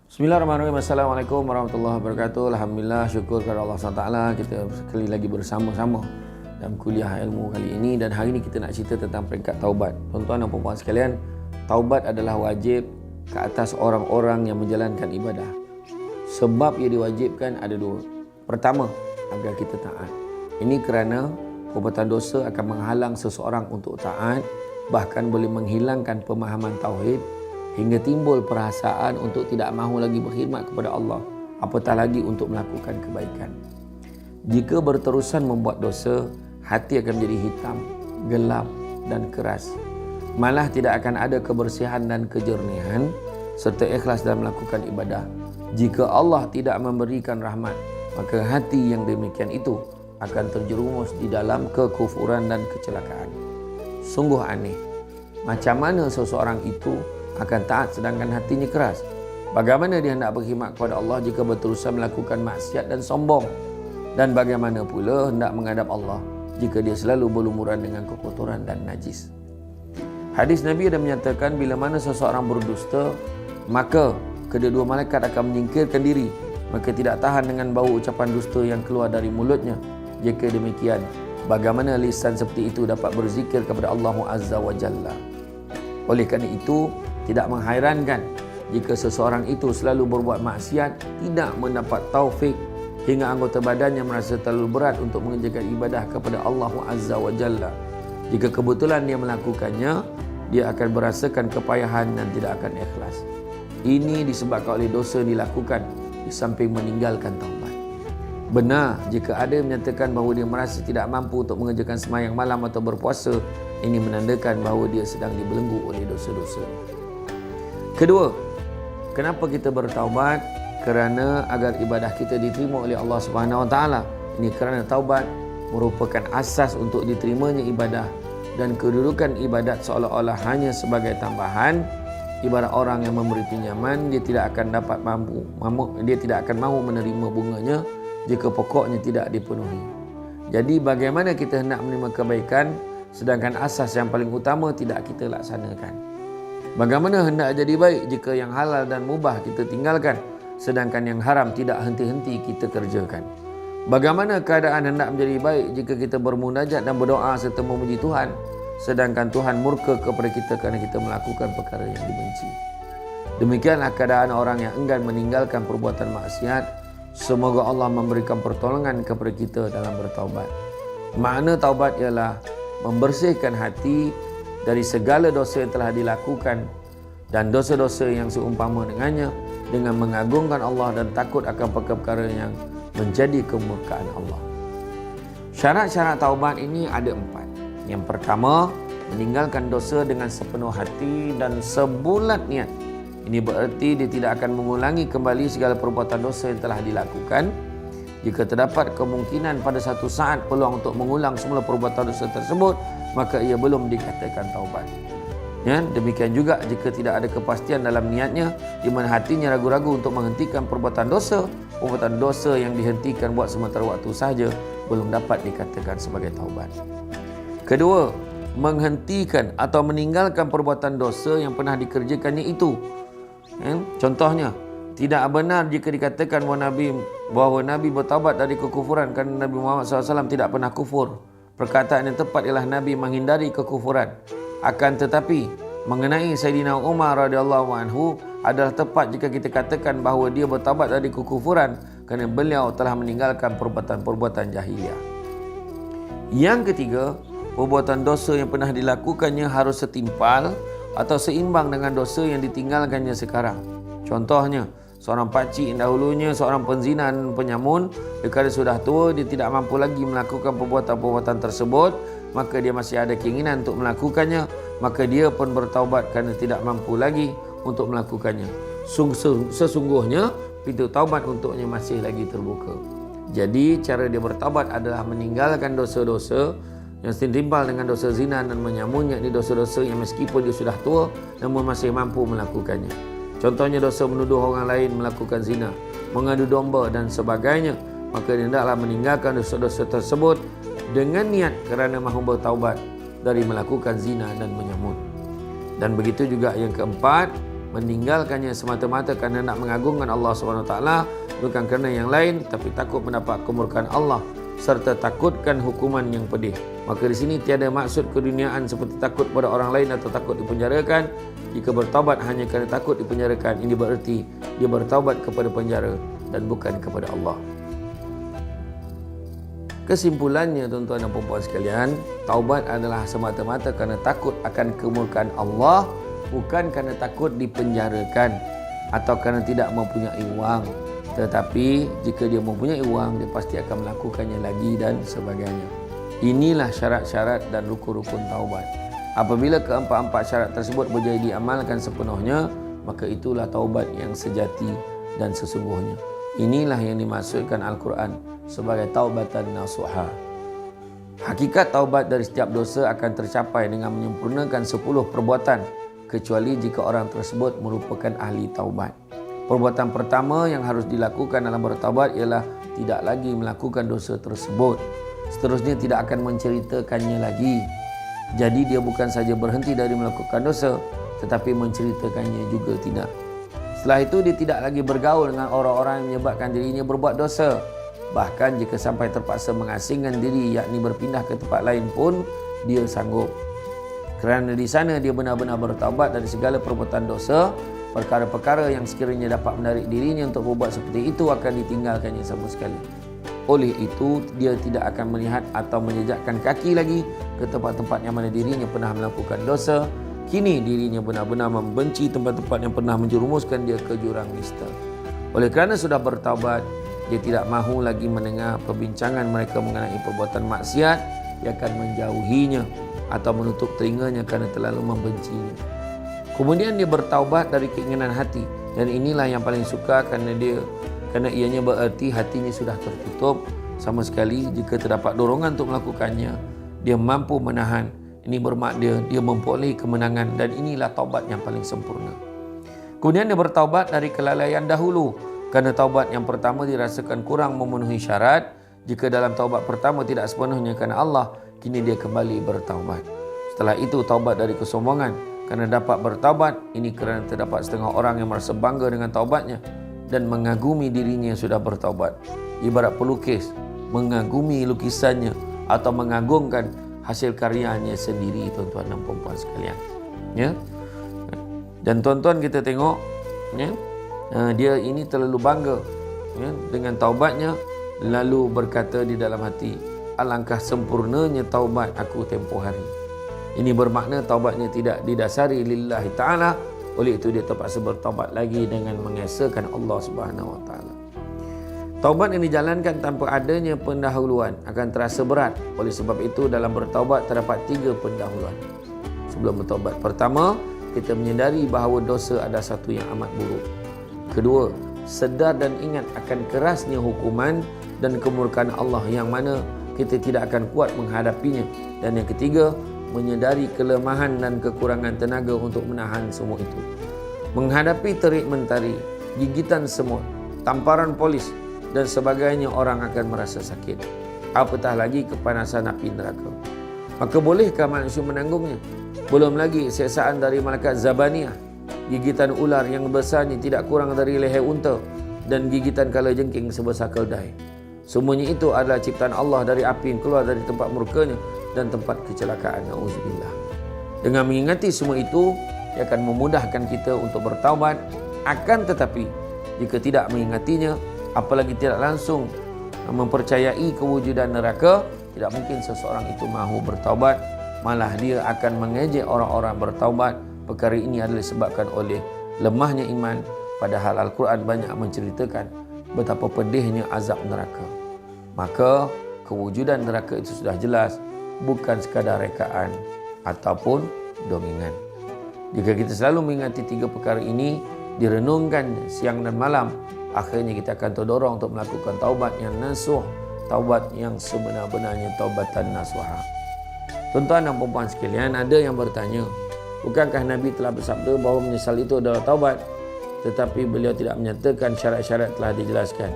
Bismillahirrahmanirrahim. Assalamualaikum warahmatullahi wabarakatuh. Alhamdulillah, syukur kepada Allah SWT. Kita sekali lagi bersama-sama dalam kuliah ilmu kali ini. Dan hari ini kita nak cerita tentang peringkat taubat. Tuan-tuan dan puan-puan sekalian, taubat adalah wajib ke atas orang-orang yang menjalankan ibadah. Sebab ia diwajibkan ada dua. Pertama, agar kita taat. Ini kerana perbuatan dosa akan menghalang seseorang untuk taat, bahkan boleh menghilangkan pemahaman tauhid, hingga timbul perasaan untuk tidak mahu lagi berkhidmat kepada Allah, apatah lagi untuk melakukan kebaikan. Jika berterusan membuat dosa, hati akan menjadi hitam, gelap dan keras. Malah tidak akan ada kebersihan dan kejernihan serta ikhlas dalam melakukan ibadah. Jika Allah tidak memberikan rahmat, maka hati yang demikian itu akan terjerumus di dalam kekufuran dan kecelakaan. Sungguh aneh, macam mana seseorang itu akan taat sedangkan hatinya keras? Bagaimana dia hendak berkhidmat kepada Allah jika berterusan melakukan maksiat dan sombong? Dan bagaimana pula hendak menghadap Allah jika dia selalu berlumuran dengan kekotoran dan najis? Hadis Nabi ada menyatakan, bila mana seseorang berdusta, maka kedua-dua malaikat akan menyingkirkan diri, maka tidak tahan dengan bau ucapan dusta yang keluar dari mulutnya. Jika demikian, bagaimana lisan seperti itu dapat berzikir kepada Allah Azza wa Jalla? Oleh kerana itu, tidak menghairankan jika seseorang itu selalu berbuat maksiat, tidak mendapat taufik, hingga anggota badannya merasa terlalu berat untuk mengerjakan ibadah kepada Allah Azza wa Jalla. Jika kebetulan dia melakukannya, dia akan merasakan kepayahan dan tidak akan ikhlas. Ini disebabkan oleh dosa dilakukan di samping meninggalkan taubat. Benar jika ada yang menyatakan bahawa dia merasa tidak mampu untuk mengerjakan sembahyang malam atau berpuasa, ini menandakan bahawa dia sedang dibelenggu oleh dosa-dosa. Kedua, kenapa kita bertaubat? Kerana agar ibadah kita diterima oleh Allah Subhanahu Wa Taala. Ini kerana taubat merupakan asas untuk diterimanya ibadah, dan kedudukan ibadat seolah-olah hanya sebagai tambahan. Ibarat orang yang memberi pinjaman, dia tidak akan mahu menerima bunganya jika pokoknya tidak dipenuhi. Jadi bagaimana kita hendak menerima kebaikan sedangkan asas yang paling utama tidak kita laksanakan? Bagaimana hendak jadi baik jika yang halal dan mubah kita tinggalkan, sedangkan yang haram tidak henti-henti kita kerjakan? Bagaimana keadaan hendak menjadi baik jika kita bermunajat dan berdoa serta memuji Tuhan, sedangkan Tuhan murka kepada kita kerana kita melakukan perkara yang dibenci? Demikianlah keadaan orang yang enggan meninggalkan perbuatan maksiat. Semoga Allah memberikan pertolongan kepada kita dalam bertaubat. Makna taubat ialah membersihkan hati dari segala dosa yang telah dilakukan dan dosa-dosa yang seumpama dengannya, dengan mengagungkan Allah dan takut akan perkara-perkara yang menjadi kemurkaan Allah. Syarat-syarat taubat ini ada 4. Yang pertama, meninggalkan dosa dengan sepenuh hati dan sebulat niat. Ini bererti dia tidak akan mengulangi kembali segala perbuatan dosa yang telah dilakukan. Jika terdapat kemungkinan pada satu saat peluang untuk mengulang semula perbuatan dosa tersebut, maka ia belum dikatakan taubat. Ya, demikian juga jika tidak ada kepastian dalam niatnya, di mana hatinya ragu-ragu untuk menghentikan perbuatan dosa yang dihentikan buat sementara waktu sahaja, belum dapat dikatakan sebagai taubat. Kedua, menghentikan atau meninggalkan perbuatan dosa yang pernah dikerjakannya itu. Contohnya, tidak benar jika dikatakan bahawa Nabi bertaubat dari kekufuran kerana Nabi Muhammad SAW tidak pernah kufur. Perkataan yang tepat ialah Nabi menghindari kekufuran. Akan tetapi, mengenai Sayyidina Umar radhiyallahu anhu, adalah tepat jika kita katakan bahawa dia bertaubat dari kekufuran kerana beliau telah meninggalkan perbuatan-perbuatan jahiliah. Yang ketiga, perbuatan dosa yang pernah dilakukannya harus setimpal atau seimbang dengan dosa yang ditinggalkannya sekarang. Contohnya, seorang pakcik yang dahulunya seorang penzina dan penyamun, jika dia sudah tua, dia tidak mampu lagi melakukan perbuatan-perbuatan tersebut, maka dia masih ada keinginan untuk melakukannya, maka dia pun bertaubat kerana tidak mampu lagi untuk melakukannya. Sesungguhnya pintu taubat untuknya masih lagi terbuka. Jadi cara dia bertaubat adalah meninggalkan dosa-dosa yang setimpal dengan dosa zina dan menyamun, yakni dosa-dosa yang meskipun dia sudah tua namun masih mampu melakukannya. Contohnya dosa menuduh orang lain melakukan zina, mengadu domba dan sebagainya. Maka dia hendaklah meninggalkan dosa-dosa tersebut dengan niat kerana mahu bertaubat dari melakukan zina dan menyamun. Dan begitu juga yang keempat, meninggalkannya semata-mata kerana nak mengagungkan Allah SWT, bukan kerana yang lain, tapi takut mendapat kemurkaan Allah serta takutkan hukuman yang pedih. Maka di sini tiada maksud keduniaan seperti takut pada orang lain atau takut dipenjarakan. Jika bertaubat hanya kerana takut dipenjarakan, ini bererti dia bertaubat kepada penjara dan bukan kepada Allah. Kesimpulannya tuan-tuan dan puan-puan sekalian, taubat adalah semata-mata kerana takut akan kemurkaan Allah, bukan kerana takut dipenjarakan atau kerana tidak mempunyai wang. Tetapi jika dia mempunyai wang, dia pasti akan melakukannya lagi dan sebagainya. Inilah syarat-syarat dan rukun-rukun taubat. Apabila keempat-empat syarat tersebut berjaya diamalkan sepenuhnya, maka itulah taubat yang sejati dan sesungguhnya. Inilah yang dimaksudkan Al-Quran sebagai taubatan nasuha. Hakikat taubat dari setiap dosa akan tercapai dengan menyempurnakan 10 perbuatan, kecuali jika orang tersebut merupakan ahli taubat. Perbuatan pertama yang harus dilakukan dalam bertaubat ialah tidak lagi melakukan dosa tersebut. Seterusnya tidak akan menceritakannya lagi. Jadi dia bukan saja berhenti dari melakukan dosa, tetapi menceritakannya juga tidak. Setelah itu dia tidak lagi bergaul dengan orang-orang yang menyebabkan dirinya berbuat dosa. Bahkan jika sampai terpaksa mengasingkan diri, yakni berpindah ke tempat lain pun, dia sanggup. Kerana di sana dia benar-benar bertaubat dari segala perbuatan dosa. Perkara-perkara yang sekiranya dapat menarik dirinya untuk berbuat seperti itu akan ditinggalkannya sama sekali. Oleh itu, dia tidak akan melihat atau menjejakkan kaki lagi ke tempat-tempat yang mana dirinya pernah melakukan dosa. Kini dirinya benar-benar membenci tempat-tempat yang pernah menjerumuskan dia ke jurang nista. Oleh kerana sudah bertaubat, dia tidak mahu lagi mendengar perbincangan mereka mengenai perbuatan maksiat yang akan menjauhinya atau menutup telinganya kerana terlalu membencinya. Kemudian dia bertaubat dari keinginan hati, dan inilah yang paling suka kerana ianya bererti hatinya sudah tertutup sama sekali. Jika terdapat dorongan untuk melakukannya, dia mampu menahan. Ini bermakna dia memperolehi kemenangan, dan inilah taubat yang paling sempurna. Kemudian dia bertaubat dari kelalaian dahulu, kerana taubat yang pertama dirasakan kurang memenuhi syarat. Jika dalam taubat pertama tidak sepenuhnya kerana Allah, kini dia kembali bertaubat. Setelah itu taubat dari kesombongan, kerana dapat bertaubat. Ini kerana terdapat setengah orang yang merasa bangga dengan taubatnya dan mengagumi dirinya yang sudah bertaubat. Ibarat pelukis mengagumi lukisannya atau mengagungkan hasil karyanya sendiri, tuan-tuan dan puan-puan sekalian. Ya. Dan tuan-tuan kita tengok, ya, dia ini terlalu bangga, ya, dengan taubatnya, lalu berkata di dalam hati, alangkah sempurnanya taubat aku tempoh hari. Ini bermakna taubatnya tidak didasari lillahi ta'ala. Oleh itu dia terpaksa bertaubat lagi dengan mengesahkan Allah Subhanahu Wa Taala. Taubat yang dijalankan tanpa adanya pendahuluan akan terasa berat. Oleh sebab itu dalam bertaubat terdapat 3 pendahuluan sebelum bertaubat. Pertama, kita menyedari bahawa dosa adalah satu yang amat buruk. Kedua, sedar dan ingat akan kerasnya hukuman dan kemurkaan Allah yang mana kita tidak akan kuat menghadapinya. Dan yang ketiga, menyedari kelemahan dan kekurangan tenaga untuk menahan semua itu. Menghadapi terik mentari, gigitan semut, tamparan polis dan sebagainya, orang akan merasa sakit. Apatah lagi kepanasan api neraka. Maka bolehkah manusia menanggungnya? Belum lagi siksaan dari malaikat Zabaniyah, gigitan ular yang besarnya tidak kurang dari leher unta, dan gigitan kalajengking sebesar keldai. Semuanya itu adalah ciptaan Allah dari api yang keluar dari tempat murkanya dan tempat kecelakaan. Na'udzubillah. Dengan mengingati semua itu, ia akan memudahkan kita untuk bertaubat. Akan tetapi, jika tidak mengingatinya, apalagi tidak langsung mempercayai kewujudan neraka, tidak mungkin seseorang itu mahu bertaubat. Malah dia akan mengejek orang-orang bertaubat. Perkara ini adalah disebabkan oleh lemahnya iman. Padahal Al-Quran banyak menceritakan betapa pedihnya azab neraka. Maka kewujudan neraka itu sudah jelas, bukan sekadar rekaan ataupun dongeng. Jika kita selalu mengingati 3 perkara ini, direnungkan siang dan malam, akhirnya kita akan terdorong untuk melakukan taubat yang nasuh, taubat yang sebenar-benarnya taubatan nasuha. Tuan-tuan dan puan-puan sekalian, ada yang bertanya, bukankah Nabi telah bersabda bahawa menyesal itu adalah taubat? Tetapi beliau tidak menyatakan syarat-syarat telah dijelaskan.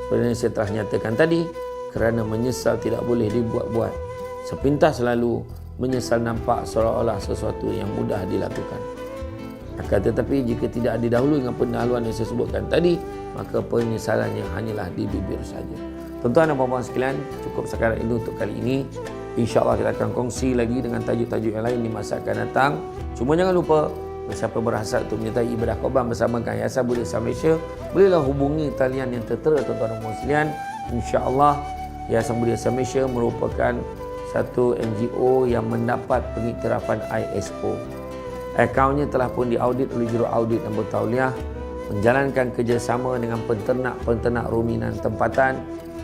Sebenarnya saya telah nyatakan tadi, kerana menyesal tidak boleh dibuat-buat. Sepintas lalu menyesal nampak seolah-olah sesuatu yang mudah dilakukan. Akan tetapi jika tidak didahului dengan pendahuluan yang saya sebutkan tadi, maka penyesalannya hanyalah di bibir saja. Tuan-tuan dan puan-puan sekalian, cukup setakat itu untuk kali ini. InsyaAllah kita akan kongsi lagi dengan tajuk-tajuk yang lain di masa akan datang. Cuma jangan lupa, siapa berhasrat untuk menyertai ibadah korban bersama Yayasan Buddha Islam Malaysia, bolehlah hubungi talian yang tertera, tuan-tuan dan puan sekalian. InsyaAllah Yayasan Buddha Islam Malaysia merupakan satu NGO yang mendapat pengiktirafan ISO. Akaunnya telah pun diaudit oleh Juru Audit dan Bertauliah, menjalankan kerjasama dengan penternak ruminan tempatan.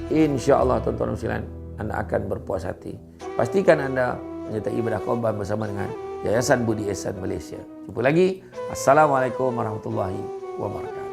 InsyaAllah tuan-tuan dan sekalian, anda akan berpuas hati. Pastikan anda menyertai ibadah korban bersama dengan Yayasan Budi Ihsan Malaysia. Jumpa lagi. Assalamualaikum warahmatullahi wabarakatuh.